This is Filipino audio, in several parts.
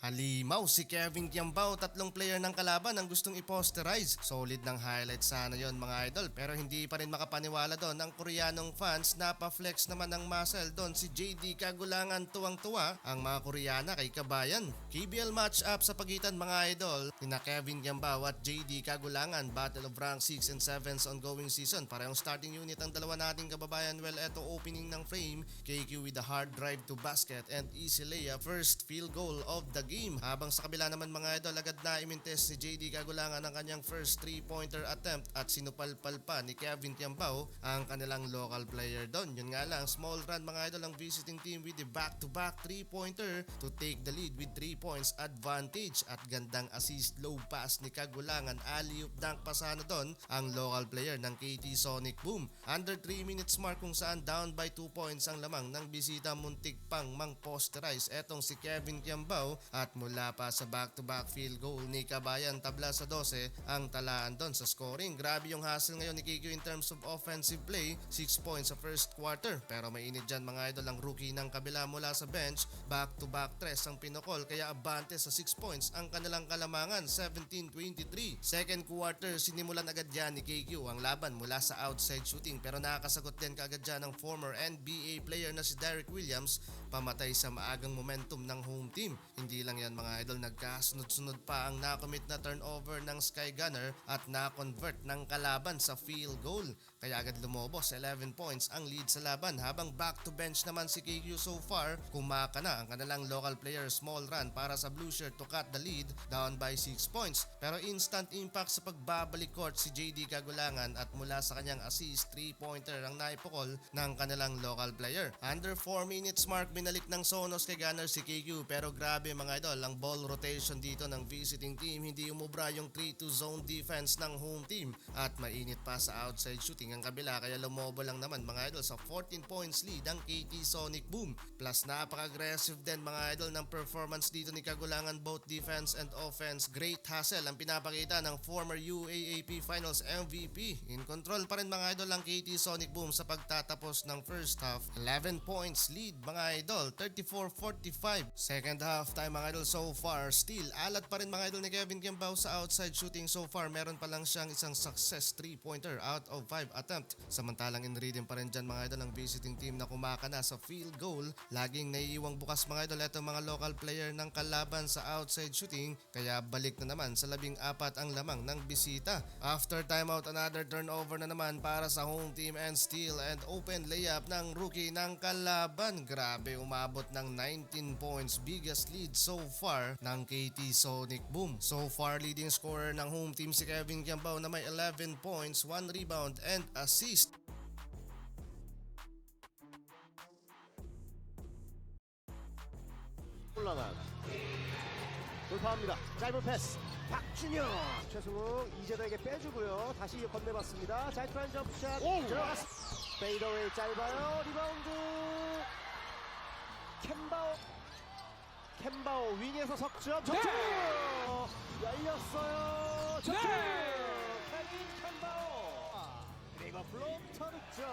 Halimaw si Kevin Kiambao, tatlong player ng kalaban ang gustong i-posterize. Solid ng highlight sana yon mga idol, pero hindi pa rin makapaniwala doon ang Koreanong fans. Napaflex naman ng muscle doon si JD Kagulangan, tuwang-tuwa ang mga Koreana kay Kabayan. KBL match-up sa pagitan mga idol nina Kevin Kiambao at JD Kagulangan, battle of rank 6 and 7 sa ongoing season. Parehong starting unit ang dalawa nating kababayan. Well, eto opening ng frame, KQ with a hard drive to basket and easy layup, first field goal of the game. Habang sa kabila naman mga idol, agad na imintes ni JD Kagulangan ang kanyang first 3-pointer attempt at sinupalpal pa ni Kevin Kiambao ang kanilang local player doon. Yun nga lang, small run mga idol ang visiting team with the back-to-back 3-pointer to take the lead with 3 points advantage at gandang assist low pass ni Kagulangan, alley-oop dunk pa sana doon ang local player ng KT Sonic Boom. Under 3 minutes mark kung saan down by 2 points ang lamang ng bisita, muntik pang mang-posterize etong si Kevin Kiambao at mula pa sa back-to-back field goal ni Kabayan, tabla sa 12 ang talaan doon sa scoring. Grabe yung hustle ngayon ni KQ in terms of offensive play, 6 points sa first quarter, pero mainit dyan mga idol ang rookie ng kabila mula sa bench. Back-to-back tres ang pinokol, kaya abante sa 6 points ang kanilang kalamangan, 17-23. Second quarter, sinimulan agad dyan ni KQ ang laban mula sa outside shooting, pero nakakasagot din kaagad dyan ng former NBA player na si Derek Williams, pamatay sa maagang momentum ng home team. Hindi lang yan mga idol, nagkasunod-sunod pa ang nakomit na turnover ng Sky Gunner at na-convert ng kalaban sa field goal, kaya agad lumobos 11 points ang lead sa laban. Habang back to bench naman si KQ, so far kumaka na ang kanilang local player, small run para sa blue shirt to cut the lead down by 6 points, pero instant impact sa pagbabalik court si JD Kagulangan at mula sa kanyang assist 3-pointer ang naipukol ng kanilang local player. Under 4 minutes mark, binalik ng Sonos kay Gunner si KQ, pero grabe mga idol ang ball rotation dito ng visiting team. Hindi umubra yung 3-2 zone defense ng home team at mainit pa sa outside shooting ang kabila, kaya lumobo lang naman mga idol sa 14 points lead ang KT Sonic Boom. Plus napaka-aggressive din mga idol ng performance dito ni Kagulangan, both defense and offense. Great hustle ang pinapakita ng former UAAP Finals MVP. In control pa rin mga idol ang KT Sonic Boom sa pagtatapos ng first half. 11 points lead mga idol, 34-45. Second half time mga idol, so far still alat pa rin mga idol ni Kevin Kiambao sa outside shooting. So far meron pa lang siyang isang success 3-pointer out of 5 attempt. Samantalang in rhythm pa rin dyan mga idol ang visiting team na kumaka na sa field goal. Laging naiiwang bukas mga idol itong mga local player ng kalaban sa outside shooting, kaya balik na naman sa 14 ang lamang ng bisita. After timeout, another turnover na naman para sa home team and steal and open layup ng rookie ng kalaban. Grabe, umabot ng 19 points, biggest lead so far ng KT Sonic Boom. So far leading scorer ng home team si Kevin Kiambao na may 11 points, 1 rebound and assist. 올라간 돌파합니다. 짧은 패스 박준영, 최승욱 이재도에게 빼주고요. 다시 건네봤습니다. 자이트라인 점프샷 들어갔습니다. 페이더웨이 짧아요. 리바운드 캔바오 윙에서 석점 적중 열렸어요. 적중 케빈 캔바오, 그리고 플로터 득점.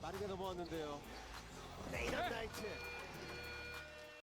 빠르게 넘어왔는데요. 레이던 나이트